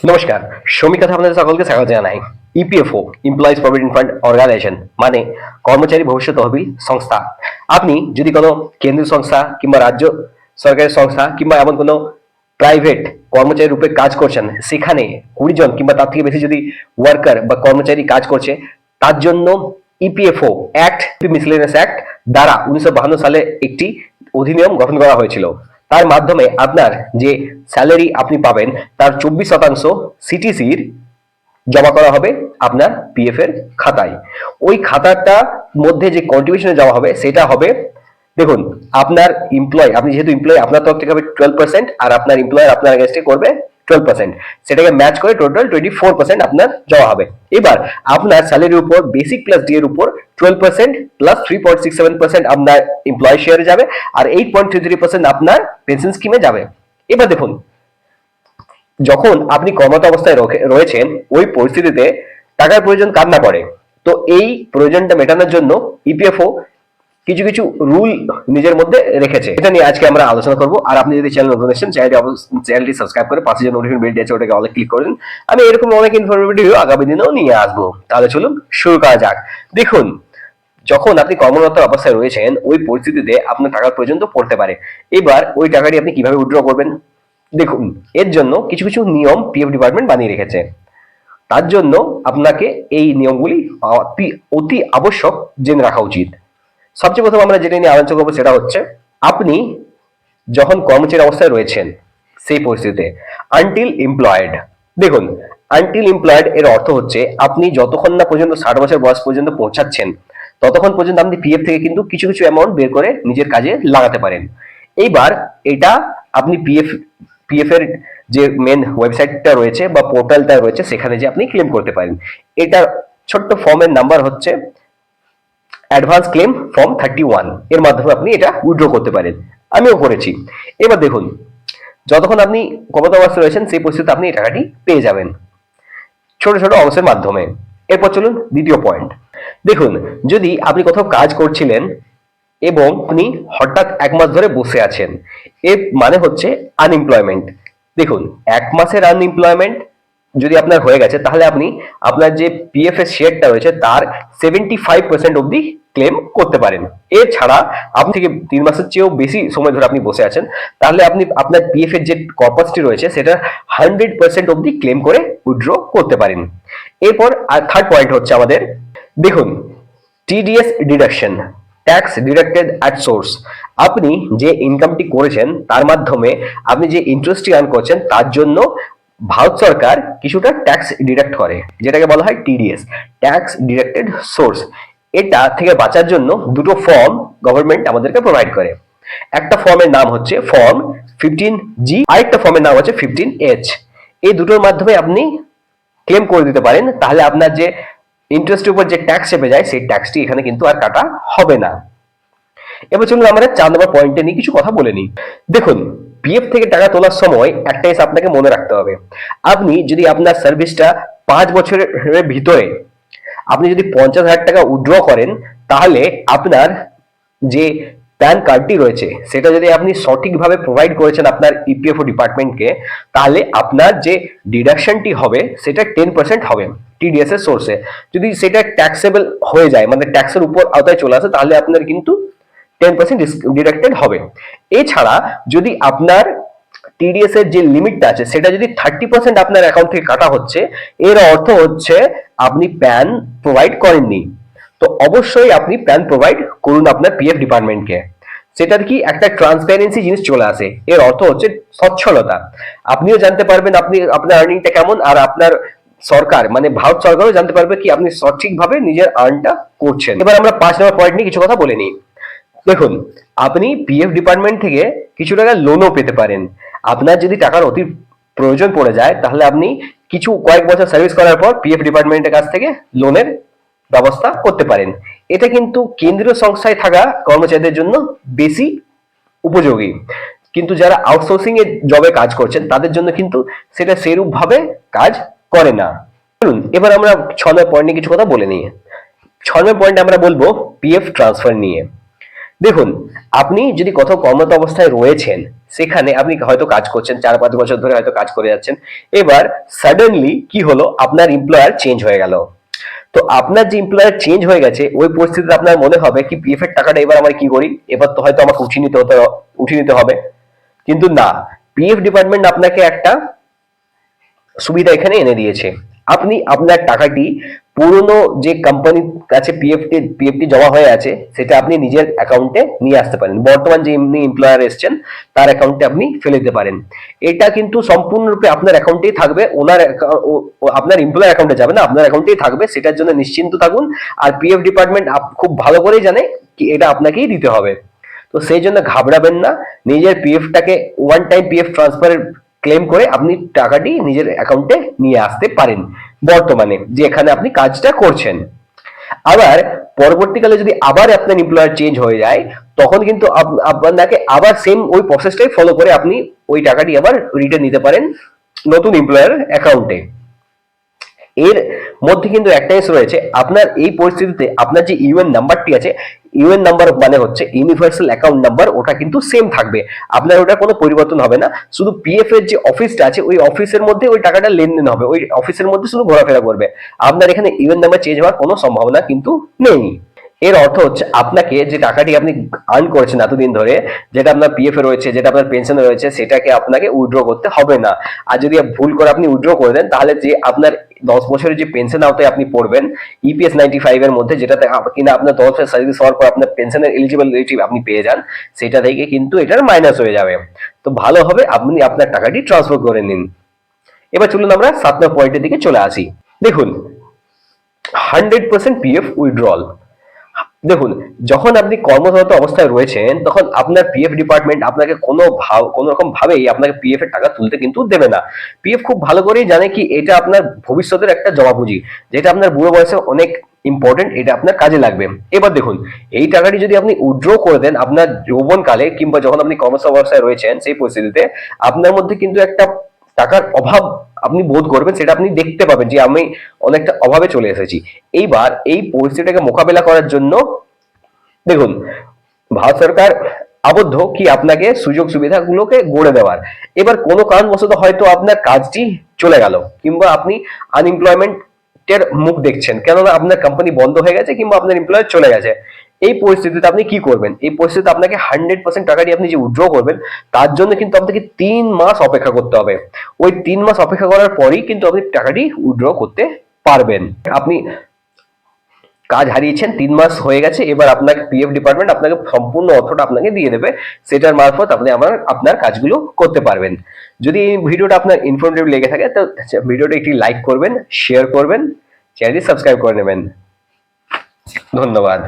নমস্কার, শ্রমিক কথা আপনাদের সকলকে স্বাগত জানাই। EPFO employees provident fund organisation মানে কর্মচারী ভবিষ্যৎ তহবিল সংস্থা। আপনি যদি কোনো কেন্দ্রীয় সংস্থা কিংবা রাজ্য সরকারের সংস্থা কিংবা এমন কোনো প্রাইভেট কর্মচারী রূপে কাজ করছেন, সেখানে 20 জন কিংবা তার থেকে বেশি যদি ওয়ার্কার বা কর্মচারী কাজ করছে, তার জন্য ইপিএফও অ্যাক্ট, মিসলেনিয়াস অ্যাক্ট দ্বারা 1952 সালে একটি অধিনিয়ম গঠন করা হয়েছিল। তার মাধ্যমে আপনার যে স্যালারি আপনি পাবেন তার 24% সিটিসির জমা করা হবে আপনার পিএফ এর খাতায়। ওই খাতাটা মধ্যে যে কন্ট্রিবিউশনে জমা হবে সেটা হবে, দেখুন, আপনার আপনি যেহেতু এমপ্লয়, আপনার তরফ থেকে হবে 12% আর আপনার এমপ্লয়ার আপনার এগেইনস্টে করবে 12%। সেটাকে ম্যাচ করে টোটাল 24% আপনার জমা হবে। এবার আপনার স্যালারির উপর বেসিক প্লাস ডি এর উপর 12% প্লাস 3.67% আপনার এমপ্লয় শেয়ারে যাবে, আর 8.33% আপনার পেনশন স্কিমে যাবে। এবার দেখুন, যখন আপনি কর্মরত অবস্থায় রয়েছেন, ওই পরিস্থিতিতে টাকার প্রয়োজন কার না পড়ে। তো এই প্রয়োজনটা মেটানোর জন্য ইপিএফও কিছু কিছু রুল নিজের মধ্যে রেখেছে। এটা নিয়ে আজকে আমরা আলোচনা করব। আর আপনি যদি চ্যানেল নতুন এসেছেন, চ্যানেলটি সাবস্ক্রাইব করে পাশে যে নোটিফিকেশন বেলটি আছে ওটাকে অল ক্লিক করে দিন। আমি এরকম অনেক ইনফরমেটিভ ভিডিও আগামী দিনেও নিয়ে আসবো। তাহলে চলুন শুরু করা যাক। দেখুন, যখন আপনি কর্মরত অবস্থায় রয়েছেন, ওই পরিস্থিতিতে আপনার টাকার প্রয়োজন তো পড়তে পারে। এবার ওই টাকাটি আপনি কিভাবে উইথড্র করবেন? দেখুন, এর জন্য কিছু কিছু নিয়ম পিএফ ডিপার্টমেন্ট বানিয়ে রেখেছে। তার জন্য আপনাকে এই নিয়মগুলি অতি আবশ্যক জেনে রাখা উচিত। সবচেয়ে প্রথম আমরা যেটা নিয়ে আলোচনা করবো সেটা হচ্ছে, আপনি যখন কর্মচারী অবস্থায় রয়েছেন সেই পরিস্থিতিতে আনটিল এমপ্লয়েড। দেখুন, আনটিল এমপ্লয়েড এর অর্থ হচ্ছে আপনি যতক্ষণ না পর্যন্ত 60 বছর বয়স পর্যন্ত পৌঁছাচ্ছেন, ততক্ষণ পর্যন্ত আপনি পিএফ থেকে কিন্তু কিছু কিছু অ্যামাউন্ট বের করে নিজের কাজে লাগাতে পারেন। এইবার এটা আপনি পিএফ এর যে মেন ওয়েবসাইটটা রয়েছে বা পোর্টালটা রয়েছে, সেখানে যে আপনি ক্লেম করতে পারেন। এটার ছোট্ট ফর্মের নাম্বার হচ্ছে অ্যাডভান্স ক্লেম ফর্ম 31। এর মাধ্যমে আপনি এটা উইথড্র করতে পারেন। আমিও করেছি। এবার দেখুন, যতক্ষণ আপনি কর্মরত অবস্থায় রয়েছেন সেই পরিস্থিতিতে আপনি এই টাকাটি পেয়ে যাবেন ছোট ছোট অংশের মাধ্যমে। এরপর চলুন দ্বিতীয় পয়েন্ট। দেখুন, যদি আপনি কোথাও কাজ করছিলেন এবং আপনি হঠাৎ 1 মাস ধরে বসে আছেন, এর মানে হচ্ছে আনএমপ্লয়মেন্ট। দেখুন, 1 মাসের আনএমপ্লয়মেন্ট যদি আপনার হয়ে গেছে, তাহলে আপনি আপনার যে পিএফ এর শেয়ারটা রয়েছে তার 75% অবধি ক্লেম করতে পারেন। এছাড়া আপনি থেকে 3 মাসের চেয়েও বেশি সময় ধরে আপনি বসে আছেন, তাহলে আপনি আপনার পিএফ এর যে কর্পাসটি রয়েছে সেটা 100% অবধি ক্লেম করে উইথড্র করতে পারেন। এরপর আর থার্ড পয়েন্ট হচ্ছে আমাদের, দেখুন, TDS deduction, tax deducted at source. আপনি যে ইনকামটি করেছেন তার মাধ্যমে আপনি যে ইন্টারেস্টটি আর্ন করছেন, তার জন্য ভারত সরকার কিছুটা ট্যাক্স ডিডাক্ট করে, যেটাকে বলা হয় টিডিএস, ট্যাক্স ডিডাক্টেড সোর্স। এটা থেকে বাঁচার জন্য দুটো ফর্ম গভর্নমেন্ট আমাদেরকে প্রোভাইড করে। একটা ফর্মের নাম হচ্ছে ফর্ম 15G, আরেকটা ফর্মের নাম হচ্ছে 15H। এই দুটোর মাধ্যমে আপনি ক্লেম করে দিতে পারেন। তাহলে আপনার যে ইন্টারেস্টের উপর যে ট্যাক্স চেপে যায়, সেই ট্যাক্সটি এখানে কিন্তু আর কাটা হবে না। এবার চলুন আমরা 4 নম্বর পয়েন্টে নিয়ে কিছু কথা বলে নিই। দেখুন, পিএফ থেকে টাকা তোলার সময় একটা জিনিস আপনাকে মনে রাখতে হবে। আপনি যদি আপনার সার্ভিসটা 5 বছরের ভিতরে আপনি যদি 50,000 টাকা উইথড্র করেন, তাহলে আপনার যে প্যান কার্ডটি রয়েছে সেটা যদি আপনি সঠিকভাবে প্রোভাইড করেছেন আপনার ইপিএফও ডিপার্টমেন্টকে, তাহলে আপনার যে ডিডাকশনটি হবে সেটা 10% হবে টিডিএস এর সোর্সে। যদি সেটা ট্যাক্সেবল হয়ে যায়, মানে ট্যাক্সের উপর আওতায় চলে আসে, তাহলে আপনার কিন্তু 10% ডিডাক্টেড হবে। এছাড়া যদি আপনার টিডিএস এর যে লিমিটটা আছে সেটা যদি 30% আপনার অ্যাকাউন্ট থেকে কাটা হচ্ছে, এর অর্থ হচ্ছে আপনি প্যান প্রোভাইড করেননি। তো অবশ্যই আপনি প্যান প্রোভাইড করুন আপনার পিএফ ডিপার্টমেন্টকে। সেটার কি একটা ট্রান্সপারেন্সি জিনিস চলে আসে। এর অর্থ হচ্ছে স্বচ্ছলতা। আপনিও জানতে পারবেন আপনি আপনার আর্নিংটা কেমন, আর আপনার সরকার মানে ভারত সরকারও জানতে পারবে কি আপনি সঠিকভাবে নিজের আর্নটা করছেন। এবার আমরা 5 নম্বর পয়েন্ট নিয়ে কিছু কথা বলে নিই। দেখুন, আপনি পিএফ ডিপার্টমেন্ট থেকে কিছু টাকা লোনও পেতে পারেন। আপনার যদি টাকার অতি প্রয়োজন পড়ে যায়, তাহলে আপনি কিছু কয়েক বছর সার্ভিস করার পর পিএফ ডিপার্টমেন্টের কাছ থেকে লোনের ব্যবস্থা করতে পারেন। এটা কিন্তু কেন্দ্রীয় সংস্থায় থাকা কর্মচারীদের জন্য বেশি উপযোগী, কিন্তু যারা আউটসোর্সিং এর জবে কাজ করছেন তাদের জন্য কিন্তু সেটা সেরূপ ভাবে কাজ করে না। চলুন এবার আমরা 6 নম্বর পয়েন্ট নিয়ে কিছু কথা বলে নিই। 6 নম্বর পয়েন্ট আমরা বলবো পিএফ ট্রান্সফার নিয়ে। দেখুন, আপনি যদি কোথাও কর্মরত অবস্থায় রয়েছেন, সেখানে আপনি হয়তো কাজ করছেন, 4-5 বছর ধরে হয়তো কাজ করে যাচ্ছেন। এবার সাডেনলি কি হলো, আপনার এমপ্লয়ার চেঞ্জ হয়ে গেল। তো আপনার যে এমপ্লয়ার চেঞ্জ হয়ে গেছে, ওই পরিস্থিতিতে আপনার মনে হবে কি পিএফ এর টাকাটা এবার আমার কি করি, এবার তো হয়তো আমাকে উঠিয়ে নিতে হবে। কিন্তু না, পিএফ ডিপার্টমেন্ট আপনাকে একটা সুবিধা এখানে এনে দিয়েছে। আপনি আপনার টাকাটি পুরনো যে কোম্পানির কাছে পিএফটি জমা হয়ে আছে সেটা আপনি নিজের অ্যাকাউন্টে নিয়ে আসতে পারেন। বর্তমান যে এমনি এমপ্লয়ার এসছেন তার অ্যাকাউন্টে আপনি ফেলে দিতে পারেন। এটা কিন্তু সম্পূর্ণরূপে আপনার অ্যাকাউন্টেই থাকবে, আপনার এমপ্লয়ার অ্যাকাউন্টে যাবে না, আপনার অ্যাকাউন্টেই থাকবে। সেটার জন্য নিশ্চিন্ত থাকুন। আর পিএফ ডিপার্টমেন্ট খুব ভালো করেই জানে কি এটা আপনাকেই দিতে হবে। তো সেই জন্য ঘাবড়াবেন না। নিজের পিএফটাকে ওয়ান টাইম পিএফ ট্রান্সফারের ক্লেম করে আপনি টাকাটি নিজের অ্যাকাউন্টে নিয়ে আসতে পারেন বর্তমানে যে এখানে আপনি কাজটা করছেন। আবার পরবর্তীকালে যদি আবার আপনার এমপ্লয়ার চেঞ্জ হয়ে যায়, তখন কিন্তু আপনাকে আবার সেম ওই প্রসেসটাই ফলো করে আপনি ওই টাকাটি আবার রিটার্ন নিতে পারেন নতুন এমপ্লয়ার অ্যাকাউন্টে। এর মধ্যে কিন্তু একটা জিনিস রয়েছে, আপনার এই পরিস্থিতিতে আপনার যে ইউএন নাম্বারটি আছে, ইউএন নাম্বার মানে হচ্ছে ইউনিভার্সাল অ্যাকাউন্ট নাম্বার, ওটা কিন্তু সেম থাকবে। আপনার ওটা কোনো পরিবর্তন হবে না। শুধু পিএফ এর যে অফিসটা আছে ওই অফিসের মধ্যে ওই টাকাটা লেনদেন হবে, ওই অফিসের মধ্যে শুধু ঘোরাফেরা করবে। আপনার এখানে ইউএন নাম্বার চেঞ্জ হওয়ার কোনো সম্ভাবনা কিন্তু নেই। এর অর্থ হচ্ছে আপনাকে যে টাকাটি আপনি আর্ন করেছেন এতদিন ধরে, যেটা আপনার পিএফ এ রয়েছে, যেটা আপনার পেনশনে রয়েছে, সেটাকে আপনাকে উইথড্র করতে হবে না। আর যদি ভুল করে আপনি উইথড্র করে দেন, তাহলে যে আপনার 10 বছরের যে পেনশন আওতায় আপনি পড়বেন ইপিএস 95 এর মধ্যে, যেটাতে কিনা আপনার 10 বছর সার্ভিস হওয়ার পর আপনার পেনশনের এলিজিবিলিটি আপনি পেয়ে যান, সেটা থেকে কিন্তু এটার মাইনাস হয়ে যাবে। তো ভালো হবে আপনি আপনার টাকাটি ট্রান্সফার করে নিন। এবার চলুন আমরা 7 নম্বর পয়েন্টের দিকে চলে আসি। দেখুন, 100% পিএফ উইথড্রল। দেখুন, যখন আপনি কর্মরত অবস্থায় রয়েছেন তখন আপনার পিএফ ডিপার্টমেন্ট আপনাকে কোনো রকম ভাবেই আপনাকে পিএফ এর টাকা তুলতে কিন্তু দেবে না। পিএফ খুব ভালো করেই জানে কি এটা আপনার ভবিষ্যতের একটা জমাপুঁজি, যেটা আপনার বুড়ো বয়সে অনেক ইম্পর্টেন্ট, এটা আপনার কাজে লাগবে। এবার দেখুন, এই টাকাটি যদি আপনি উইথড্র করে দেন আপনার যৌবনকালে কিংবা যখন আপনি কর্মরত অবস্থায় রয়েছেন, সেই পরিস্থিতিতে আপনার মধ্যে কিন্তু একটা টাকার অভাব আপনি বোধ করবেন, সেটা আপনি দেখতে পাবেন যে আমি অনেকটা অভাবে চলে এসেছি। এইবার এই পরিস্থিতিটাকে মোকাবেলা করার জন্য দেখুন, ভারত সরকার আবদ্ধ কি আপনাকে সুযোগ সুবিধাগুলোকে গড়ে দেওয়ার। এবার কোনো কারণবশত হয়তো আপনার কাজটি চলে গেল কিংবা আপনি আনএমপ্লয়মেন্টের মুখ দেখছেন, কেননা আপনার কোম্পানি বন্ধ হয়ে গেছে কিংবা আপনার এমপ্লয়ার চলে গেছে। এই পরিস্থিতিতে আপনি কি করবেন? এই পরিস্থিতিতে আপনাকে 100% টাকাটি আপনি যে উইথড্র করবেন তার জন্য কিন্তু আপনাকে 3 মাস অপেক্ষা করতে হবে। ওই 3 মাস অপেক্ষা করার পরই কিন্তু আপনি টাকাটি উইথড্র করতে পারবেন। আপনি কাজ হারিয়েছেন, 3 মাস হয়ে গেছে, এবার আপনাকে পিএফ ডিপার্টমেন্ট আপনাকে সম্পূর্ণ অর্থটা আপনাকে দিয়ে দেবে। সেটার মারফত আপনি আপনার কাজগুলো করতে পারবেন। যদি এই ভিডিওটা আপনার ইনফরমেটিভ লেগে থাকে তো ভিডিওটা একটি লাইক করবেন, শেয়ার করবেন, চ্যানেলটি সাবস্ক্রাইব করে নেবেন। ধন্যবাদ।